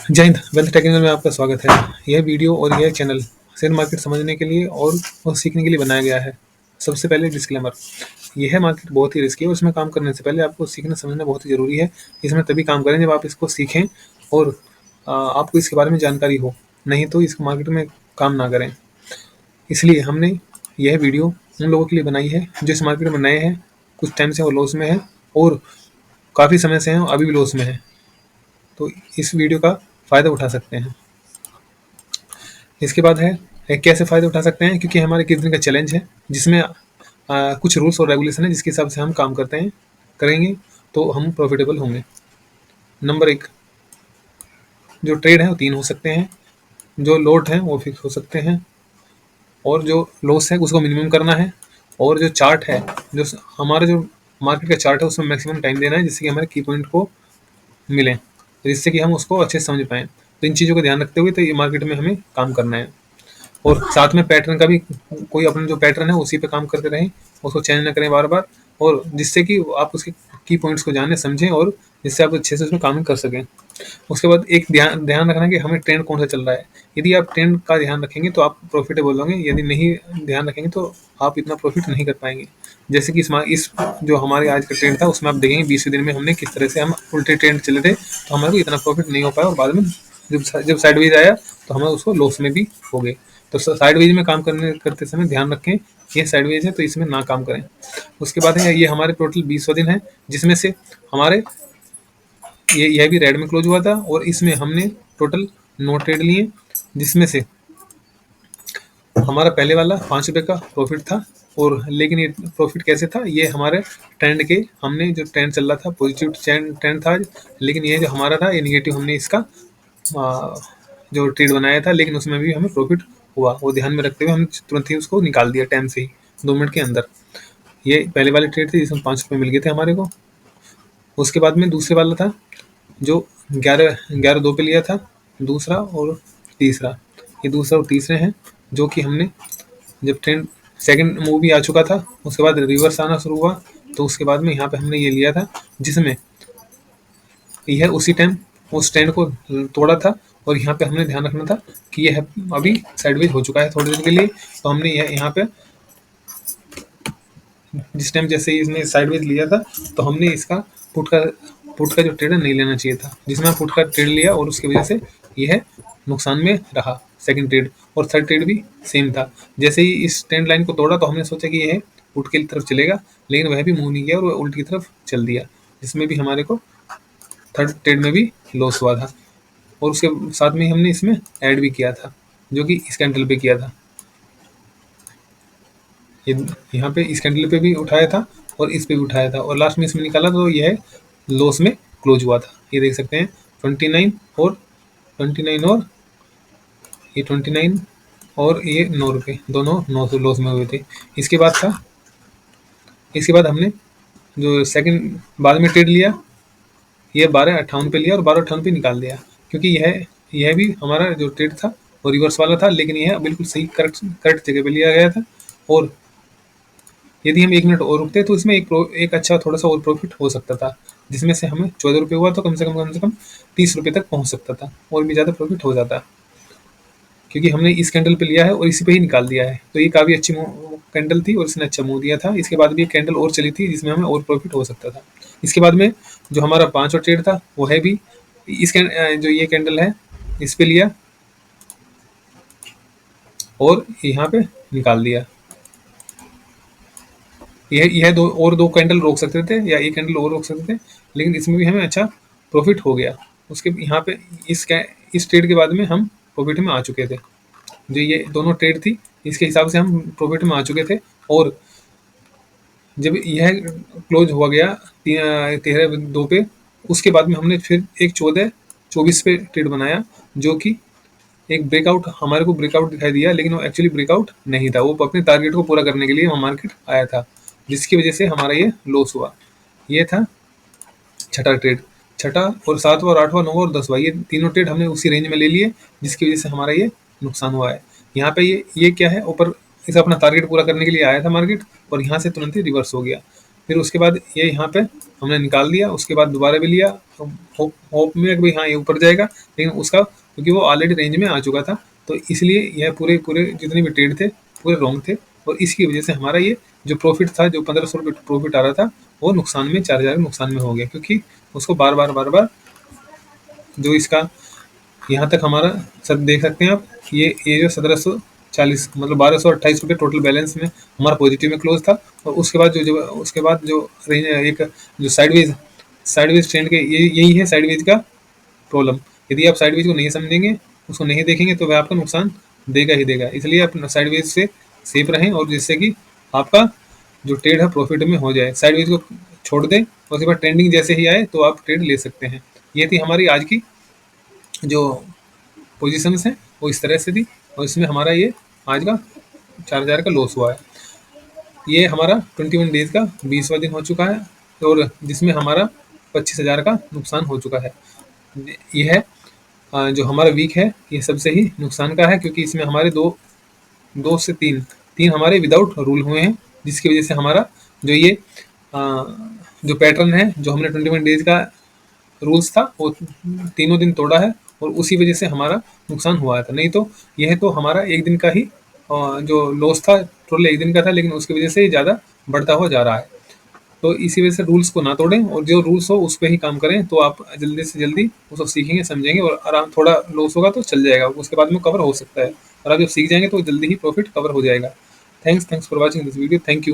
जय Hind. Wealth technical में आपका स्वागत है। यह वीडियो और यह चैनल शेयर मार्केट समझने के लिए और सीखने के लिए बनाया गया है। सबसे पहले डिस्क्लेमर, यह मार्केट बहुत ही रिस्की है और इसमें काम करने से पहले आपको सीखना समझना बहुत ही ज़रूरी है। इसमें तभी काम करें जब आप इसको सीखें और आपको इसके बारे में जानकारी हो, नहीं तो इस मार्केट में काम ना करें। इसलिए हमने यह वीडियो उन लोगों के लिए बनाई है जो इस मार्केट में नए हैं, कुछ टाइम से वो लॉस में है और काफ़ी समय से हैं, अभी भी लॉस में है, तो इस वीडियो का फ़ायदा उठा सकते हैं। इसके बाद है कैसे फ़ायदा उठा सकते हैं, क्योंकि हमारे किस दिन का चैलेंज है जिसमें कुछ रूल्स और रेगुलेशन है जिसके हिसाब से हम काम करते हैं, करेंगे तो हम प्रॉफिटेबल होंगे। नंबर 1, जो ट्रेड है वो 3 हो सकते हैं, जो लोट है वो फिक्स हो सकते हैं, और जो लॉस है उसको मिनिमम करना है, और जो चार्ट है, जो हमारा जो मार्केट का चार्ट है उसमें मैक्सिमम टाइम देना है जिससे कि हमारे की पॉइंट को मिले, जिससे कि हम उसको अच्छे से समझ पाएँ। तो इन चीज़ों को ध्यान रखते हुए तो ये मार्केट में हमें काम करना है, और साथ में पैटर्न का भी, कोई अपना जो पैटर्न है उसी पे काम करते रहें, उसको चेंज ना करें बार बार, और जिससे कि आप उसके की पॉइंट्स को जाने समझें और जिससे आप अच्छे से उसमें काम कर सकें। उसके बाद एक ध्यान ध्यान रखना कि हमें ट्रेंड कौन सा चल रहा है। यदि आप ट्रेंड का ध्यान रखेंगे तो आप प्रॉफिटेबल होंगे, यदि नहीं ध्यान रखेंगे तो आप इतना प्रॉफिट नहीं कर पाएंगे। जैसे कि इस जो हमारे आज का ट्रेंड था उसमें आप देखेंगे 20वें दिन में हमने किस तरह से हम उल्टे ट्रेंड चले थे, तो हमारे को इतना प्रॉफिट नहीं हो पाया, और बाद में जब साइडवेज आया तो हमें उसको लॉस में भी हो गए। तो साइडवेज में काम करते समय ध्यान रखें, ये साइडवेज है तो इसमें ना काम करें। उसके बाद है ये हमारे टोटल 20वां दिन है, जिसमें से हमारे यह भी रेड में क्लोज हुआ था, और इसमें हमने टोटल 9 ट्रेड लिए, जिसमें से हमारा पहले वाला 5 रुपये का प्रॉफिट था। और लेकिन ये प्रॉफिट कैसे था, ये हमारे ट्रेंड के, हमने जो ट्रेंड चल रहा था पॉजिटिव ट्रेंड था, लेकिन ये जो हमारा था ये निगेटिव, हमने इसका जो ट्रेड बनाया था, लेकिन उसमें भी हमें प्रॉफिट हुआ। वो ध्यान में रखते हुए हम तुरंत ही उसको निकाल दिया टाइम से ही, 2 मिनट के अंदर। ये पहले वाले ट्रेड थे जिसमें 5 रुपये मिल गए थे हमारे को। उसके बाद में दूसरे वाला था जो 11.2 पे लिया था, दूसरा और तीसरा। ये दूसरा और तीसरे हैं जो कि हमने जब ट्रेंड सेकंड मूव भी आ चुका था, उसके बाद रिवर्स आना शुरू हुआ, तो उसके बाद में यहाँ पे हमने ये लिया था, जिसमें यह उसी टाइम उस ट्रेंड को तोड़ा था। और यहाँ पे हमने ध्यान रखना था कि यह अभी साइडवेज हो चुका है थोड़ी देर के लिए, तो हमने यह यहाँ पे जिस टाइम जैसे ही इसने साइडवेज लिया था, तो हमने इसका पुट का जो ट्रेड है नहीं लेना चाहिए था, जिसमें पुट का ट्रेड लिया और उसकी वजह से यह नुकसान में रहा। सेकंड ट्रेड और थर्ड ट्रेड भी सेम था। जैसे ही इस ट्रेंड लाइन को तोड़ा तो हमने सोचा कि यह पुट की तरफ चलेगा, लेकिन वह भी मूव नहीं किया और वह उल्टी की तरफ चल दिया, जिसमें भी हमारे को थर्ड ट्रेड में भी लॉस हुआ था। और उसके साथ में हमने इसमें ऐड भी किया था, जो कि इस कैंडल पे किया था। ये यहाँ पे इस कैंडल पे भी उठाया था और इस पे भी उठाया था, और लास्ट में इसमें निकाला तो यह लॉस में क्लोज हुआ था। ये देख सकते हैं 29 और 29 और ये 29 और ये 9 रुपये, दोनों 900 लॉस में हुए थे। इसके बाद था, इसके बाद हमने जो सेकंड बाद में ट्रेड लिया, ये 12.58 पे लिया और 12.58 पे निकाल दिया, क्योंकि यह भी हमारा जो ट्रेड था वो रिवर्स वाला था, लेकिन यह बिल्कुल सही करेक्ट जगह पे लिया गया था। और यदि हम 1 मिनट और रुकते तो इसमें एक अच्छा थोड़ा सा और प्रॉफिट हो सकता था, जिसमें से हमें 14 रुपये हुआ, तो कम से कम 30 रुपये तक पहुंच सकता था, और भी ज़्यादा प्रॉफिट हो जाता, क्योंकि हमने इस कैंडल पे लिया है और इसी पे ही निकाल दिया है। तो ये काफ़ी अच्छी कैंडल थी और इसने अच्छा मूव दिया था। इसके बाद भी एक कैंडल और चली थी जिसमें हमें और प्रॉफिट हो सकता था। इसके बाद में जो हमारा 5वां ट्रेड था वो है भी जो ये कैंडल है इस पे लिया और यहाँ पे निकाल दिया। यह दो कैंडल रोक सकते थे, या एक कैंडल और रोक सकते थे, लेकिन इसमें भी हमें अच्छा प्रॉफिट हो गया। उसके यहाँ पे इस ट्रेड के बाद में हम प्रॉफिट में आ चुके थे। जो ये दोनों ट्रेड थी इसके हिसाब से हम प्रॉफिट में आ चुके थे। और जब यह क्लोज हुआ गया 13.2 पे, उसके बाद में हमने फिर एक 14-24 पे ट्रेड बनाया, जो कि एक ब्रेकआउट, हमारे को ब्रेकआउट दिखाई दिया, लेकिन वो एक्चुअली ब्रेकआउट नहीं था, वो अपने टारगेट को पूरा करने के लिए वहाँ मार्केट आया था, जिसकी वजह से हमारा ये लॉस हुआ। ये था छठा ट्रेड। छठा और सातवां और आठवां, नौवां और 10वां, ये तीनों ट्रेड हमने उसी रेंज में ले लिए, जिसकी वजह से हमारा ये नुकसान हुआ है। यहाँ पे ये क्या है, ऊपर इसे अपना टारगेट पूरा करने के लिए आया था मार्केट, और यहाँ से तुरंत ही रिवर्स हो गया। फिर उसके बाद ये यहाँ पे हमने निकाल दिया, उसके बाद दोबारा भी लिया होप में कि भाई हाँ ये ऊपर जाएगा, लेकिन उसका क्योंकि वो ऑलरेडी रेंज में आ चुका था, तो इसलिए यह पूरे पूरे जितने भी ट्रेड थे पूरे रॉन्ग थे, और इसकी वजह से हमारा ये जो प्रॉफिट था, जो 1500 रुपये प्रॉफिट आ रहा था, वो नुकसान में 4000 नुकसान में हो गया, क्योंकि उसको बार बार जो इसका यहाँ तक हमारा सब देख सकते हैं आप, ये जो 1740 मतलब 1228 रुपये टोटल बैलेंस में हमारा पॉजिटिव में क्लोज था। और उसके बाद जो रेंज एक जो साइडवेज ट्रेंड के यही है साइडवेज का प्रॉब्लम। यदि आप साइडवेज को नहीं समझेंगे, उसको नहीं देखेंगे, तो वह आपका नुकसान देगा ही देगा। इसलिए आप साइडवेज से सेफ रहें, और जिससे कि आपका जो ट्रेड है प्रॉफिट में हो जाए। साइडवेज को छोड़ दें और उसके बाद ट्रेंडिंग जैसे ही आए तो आप ट्रेड ले सकते हैं। ये थी हमारी आज की जो पोजीशंस हैं, वो इस तरह से थी, और इसमें हमारा ये आज का 4000 का लॉस हुआ है। ये हमारा 21 डेज का 20वां दिन हो चुका है, और जिसमें हमारा 25,000 का नुकसान हो चुका है। ये है जो हमारा वीक है, ये सबसे ही नुकसान का है, क्योंकि इसमें हमारे दो से तीन हमारे विदाउट रूल हुए हैं, जिसकी वजह से हमारा जो ये जो पैटर्न है, जो हमने 21 डेज का रूल्स था, वो तीनों दिन तोड़ा है, और उसी वजह से हमारा नुकसान हुआ था। नहीं तो यह तो हमारा एक दिन का ही जो लॉस था, टोटल एक दिन का था, लेकिन उसकी वजह से ज़्यादा बढ़ता हुआ जा रहा है। तो इसी वजह से रूल्स को ना तोड़ें, और जो रूल्स हो उस पर ही काम करें, तो आप जल्दी से जल्दी उसको सीखेंगे, समझेंगे, और आराम थोड़ा लॉस होगा तो चल जाएगा, उसके बाद में कवर हो सकता है। और आप जब सीख जाएंगे तो जल्दी ही प्रॉफिट कवर हो जाएगा। Thanks for watching this video. Thank you.